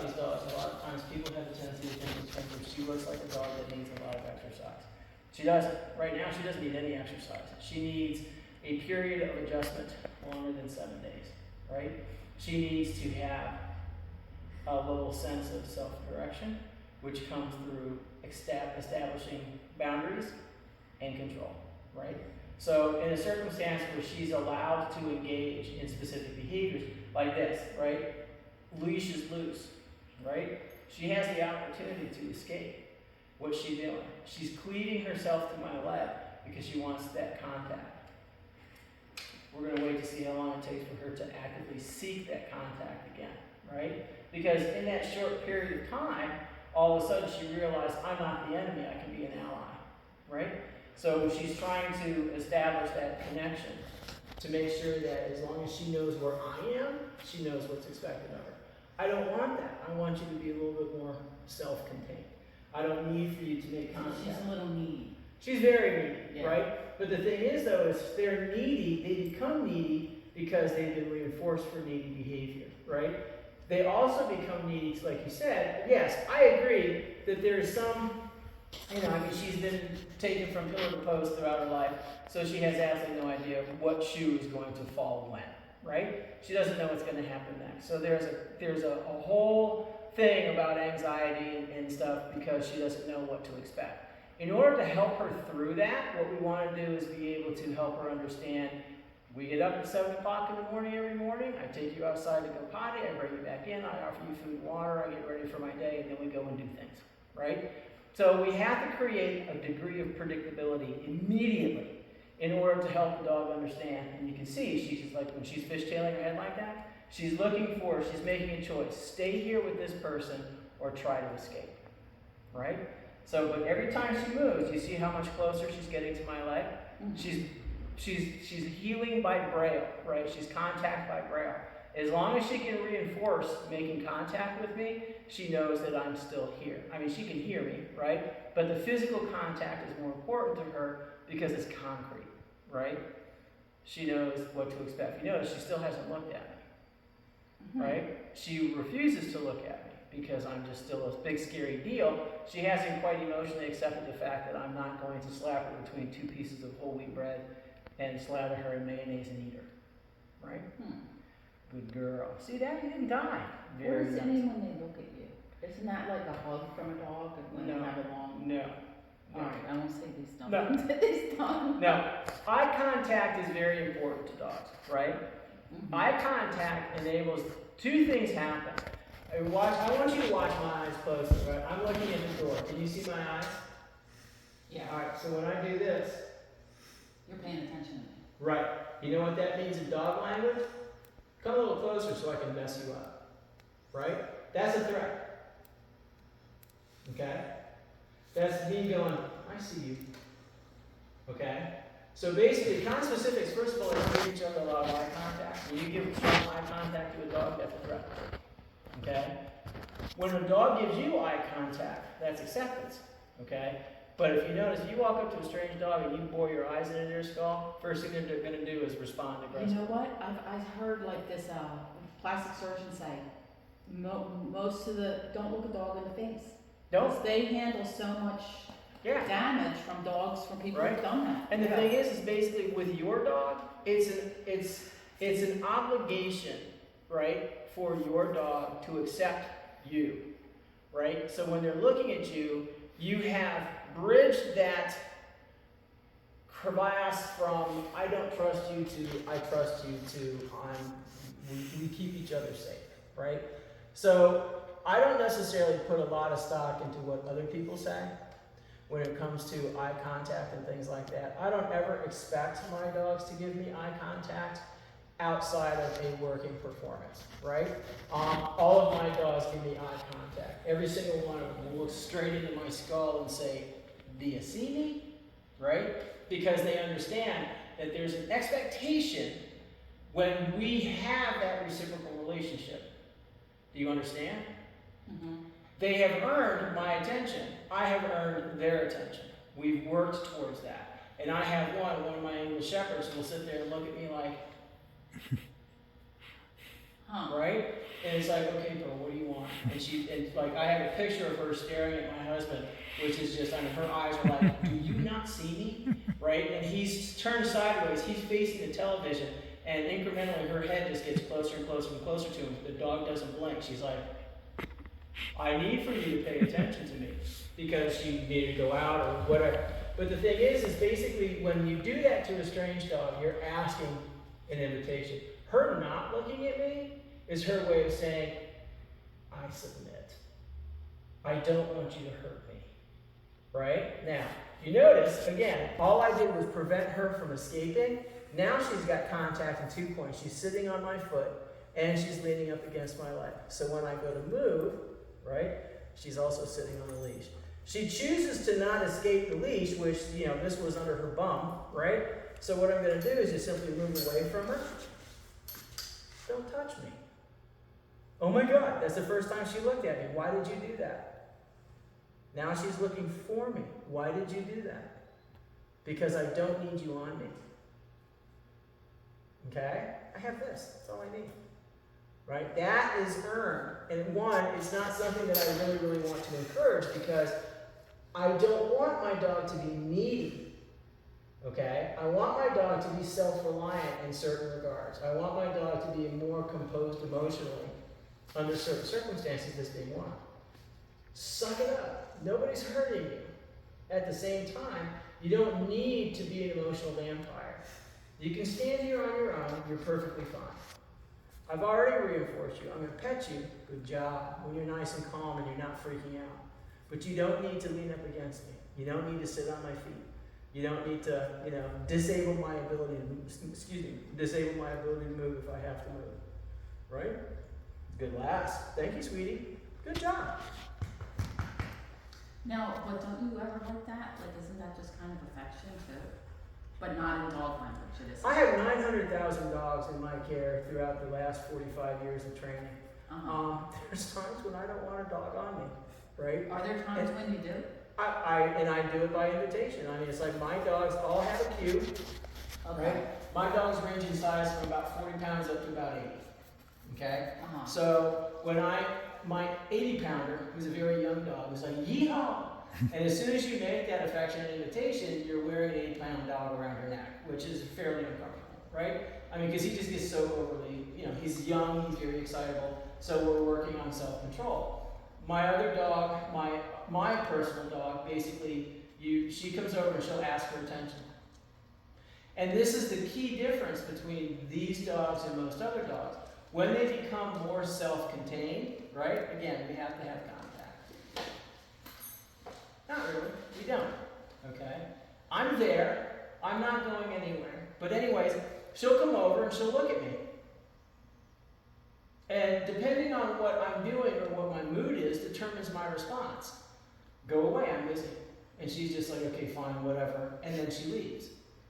these dogs, a lot of times people have a tendency to think that she looks like a dog that needs a lot of exercise. She doesn't. Right now, she doesn't need any exercise. She needs a period of adjustment longer than 7 days, right? She needs to have a little sense of self-direction, which comes through establishing boundaries and control, right? So in a circumstance where she's allowed to engage in specific behaviors like this, right? Leash is loose, right? She has the opportunity to escape. What's she doing? She's cleaving herself to my leg because she wants that contact. We're going to wait to see how long it takes for her to actively seek that contact again, right? Because in that short period of time, all of a sudden she realized, I'm not the enemy, I can be an ally, right? So she's trying to establish that connection to make sure that as long as she knows where I am, she knows what's expected of her. I don't want that. I want you to be a little bit more self-contained. I don't need for you to make contact. She's a little needy. She's very needy, Yeah. right? But the thing is, though, is they're needy, they become needy because they've been reinforced for needy behavior, right? They also become needy, like you said. Yes, I agree that there is some, she's been taken from pillar to post throughout her life, so she has absolutely no idea what shoe is going to fall when, right? She doesn't know what's going to happen next. So there's a whole thing about anxiety and stuff because she doesn't know what to expect. In order to help her through that, what we want to do is be able to help her understand. We get up at 7 o'clock in the morning every morning. I take you outside to go potty. I bring you back in. I offer you food and water. I get ready for my day, and then we go and do things, right? So we have to create a degree of predictability immediately in order to help the dog understand. And you can see, she's like, when she's fishtailing her head like that, she's making a choice. Stay here with this person or try to escape, right? So, but every time she moves, you see how much closer she's getting to my leg? Mm-hmm. She's healing by braille, right? She's contact by braille. As long as she can reinforce making contact with me, she knows that I'm still here. I mean, she can hear me, right? But the physical contact is more important to her because it's concrete, right? She knows what to expect. You notice she still hasn't looked at me, mm-hmm. right? She refuses to look at me because I'm just still a big scary deal. She hasn't quite emotionally accepted the fact that I'm not going to slap her between 2 pieces of whole wheat bread and slather her in mayonnaise and eat her, right? Good girl. See that? You didn't die. Very what does it mean when they look at you? Isn't that like a hug from a dog when they have a long... No. Alright, I won't say these dogs. No. This dog. No. Eye contact is very important to dogs, right? Mm-hmm. Eye contact enables 2 things happen. I want you to watch my eyes closely, right? I'm looking at the door. Can you see my eyes? Yeah. Alright, so when I do this... You're paying attention to me. Right. You know what that means in dog language? Come a little closer so I can mess you up. Right? That's a threat. Okay? That's me going, I see you. Okay? So basically, conspecifics, first of all, they give each other a lot of eye contact. When you give strong eye contact to a dog, that's a threat. Okay? When a dog gives you eye contact, that's acceptance. Okay? But if you notice, if you walk up to a strange dog and you bore your eyes into their skull, first thing they're going to do is respond aggressively. You know what? I've heard like this plastic surgeon say, most of the, don't look a dog in the face. Don't. They handle so much damage from dogs, from people who've done that. And the thing is basically with your dog, it's an obligation, right, for your dog to accept you, right? So when they're looking at you, you have bridged that crevasse from I don't trust you to I trust you to we keep each other safe, right? So I don't necessarily put a lot of stock into what other people say when it comes to eye contact and things like that. I don't ever expect my dogs to give me eye contact outside of a working performance, right? All of my dogs give me eye contact. Every single one of them will look straight into my skull and say, do you see me? Right? Because they understand that there's an expectation when we have that reciprocal relationship. Do you understand? Mm-hmm. They have earned my attention. I have earned their attention. We've worked towards that. And I have one of my English Shepherds who will sit there and look at me like, right? And it's like, okay, girl, what do you want? And like, I have a picture of her staring at my husband, which is just, I mean, her eyes are like, do you not see me? Right? And he's turned sideways, he's facing the television, and incrementally her head just gets closer and closer and closer to him. The dog doesn't blink. She's like, I need for you to pay attention to me, because she needed to go out or whatever. But the thing is basically when you do that to a strange dog, you're asking an invitation. Her not looking at me is her way of saying, I submit. I don't want you to hurt me. Right? Now, you notice, again, all I did was prevent her from escaping. Now she's got contact in 2 points. She's sitting on my foot, and she's leaning up against my leg. So when I go to move, right, she's also sitting on the leash. She chooses to not escape the leash, which, you know, this was under her bum, right? So what I'm going to do is just simply move away from her. Don't touch me. Oh my God, that's the first time she looked at me. Why did you do that? Now she's looking for me. Why did you do that? Because I don't need you on me. Okay? I have this. That's all I need. Right? That is earned. And one, it's not something that I really, really want to encourage, because I don't want my dog to be needy. Okay? I want my dog to be self-reliant in certain regards. I want my dog to be more composed emotionally under certain circumstances as they want. Suck it up. Nobody's hurting you. At the same time, you don't need to be an emotional vampire. You can stand here on your own. You're perfectly fine. I've already reinforced you. I'm going to pet you. Good job. When you're nice and calm and you're not freaking out. But you don't need to lean up against me. You don't need to sit on my feet. You don't need to, disable my ability to move. Disable my ability to move if I have to move. Right? Good last. Thank you, sweetie. Good job. No, but don't you ever like that? Like, isn't that just kind of affection too? But not in dog language, it is. I have 900,000 dogs in my care throughout the last 45 years of training. There's times when I don't want a dog on me, right? Are there times when you do? I do it by invitation. I mean, it's like my dogs all have a cue. Okay. Right? My dogs range in size from about 40 pounds up to about 80. Okay? Uh-huh. So when my 80 pounder, who's a very young dog, was like, yeehaw! And as soon as you make that affectionate invitation, you're wearing an 8-pound dog around your neck, which is fairly uncomfortable, right? I mean, because he just gets so overly, he's young, he's very excitable, so we're working on self-control. My other dog, my personal dog, basically, she comes over and she'll ask for attention. And this is the key difference between these dogs and most other dogs. When they become more self-contained, right? Again, we have to have contact. Not really. We don't. Okay? I'm there. I'm not going anywhere. But anyways, she'll come over and she'll look at me. And depending on what I'm doing or what my mood is determines my response. Go away, I'm busy. And she's just like, okay, fine, whatever. And then she leaves.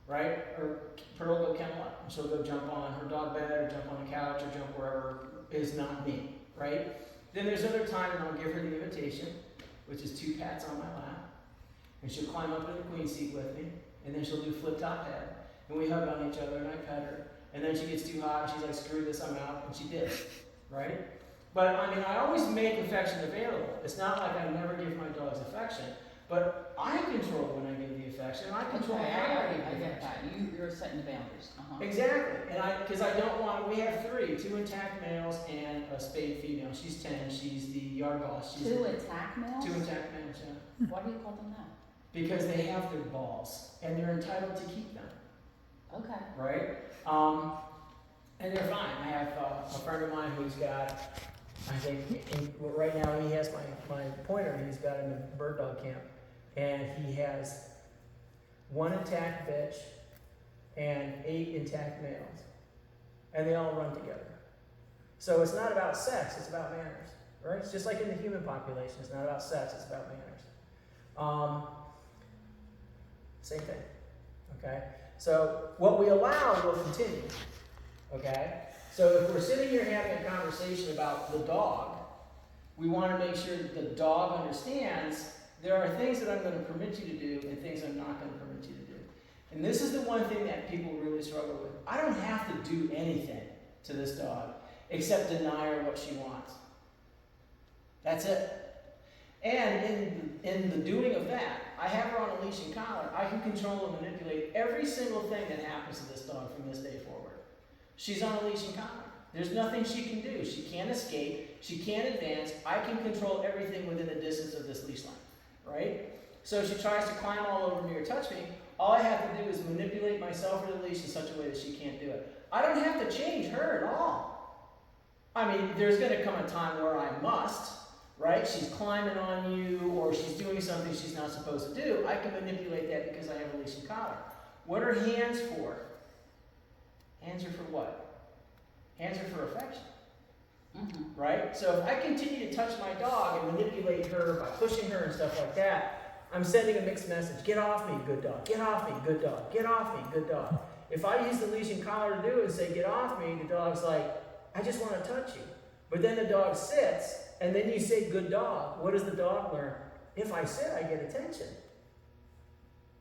Right? Or Pearl will go kennel up. And she'll go jump on her dog bed or jump on the couch or jump wherever is not me. Right? Then there's other time when I'll give her the invitation, which is 2 pats on my lap. And she'll climb up in the queen seat with me. And then she'll do flip top head. And we hug on each other and I pet her. And then she gets too hot and she's like, screw this, I'm out. And she did. Right? But I mean, I always make affection available. It's not like I never give my dogs affection. But I control when I give the affection. I control how I give the get affection. that. You're setting the boundaries. Exactly. And because I don't want, we have 3, 2 intact males and a spayed female. She's 10. She's the yard boss. She's 2 attack males? 2 intact males, yeah. Why do you call them that? Because they have their balls and they're entitled to keep them. Okay. Right? And they're fine. I have a friend of mine who's got, I think, right now he has my pointer. He's got him in bird dog camp. And he has 1 intact bitch and 8 intact males. And they all run together. So it's not about sex, it's about manners. Right? It's just like in the human population. It's not about sex, it's about manners. Same thing. Okay? So what we allow will continue. Okay? So if we're sitting here having a conversation about the dog, we want to make sure that the dog understands there are things that I'm going to permit you to do and things I'm not going to permit you to do. And this is the one thing that people really struggle with. I don't have to do anything to this dog. except deny her what she wants. That's it. And in the doing of that, I have her on a leash and collar. I can control and manipulate every single thing that happens to this dog from this day forward. She's on a leash and collar. There's nothing she can do. She can't escape. She can't advance. I can control everything within the distance of this leash line, right? So if she tries to climb all over me or touch me, all I have to do is manipulate myself or the leash in such a way that she can't do it. I don't have to change her at all. I mean, there's going to come a time where I must, right? She's climbing on you or she's doing something she's not supposed to do. I can manipulate that because I have a leash and collar. What are hands for? Hands are for what? Hands are for affection, right? So if I continue to touch my dog and manipulate her by pushing her and stuff like that, I'm sending a mixed message. Get off me, good dog. Get off me, good dog. Get off me, good dog. If I use the leash and collar to do it and say, get off me, the dog's like, I just want to touch you. But then the dog sits, and then you say, good dog. What does the dog learn? If I sit, I get attention.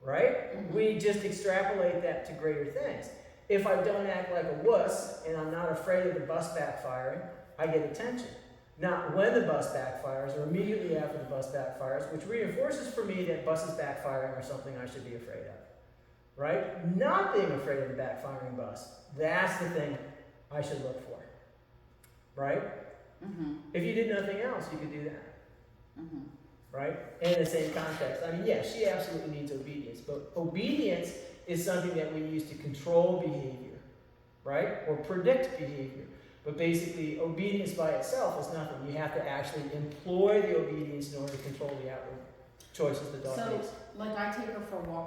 Right? We just extrapolate that to greater things. If I don't act like a wuss, and I'm not afraid of the bus backfiring, I get attention. Not when the bus backfires, or immediately after the bus backfires, which reinforces for me that buses backfiring are something I should be afraid of. Right? Not being afraid of the backfiring bus. That's the thing I should look for. Right? If you did nothing else, you could do that. Right? And in the same context. I mean, yeah, she absolutely needs obedience. But obedience is something that we use to control behavior. Right? Or predict behavior. But basically, obedience by itself is nothing. You have to actually employ the obedience in order to control the outward choices the dog makes. So, like I take her for a walk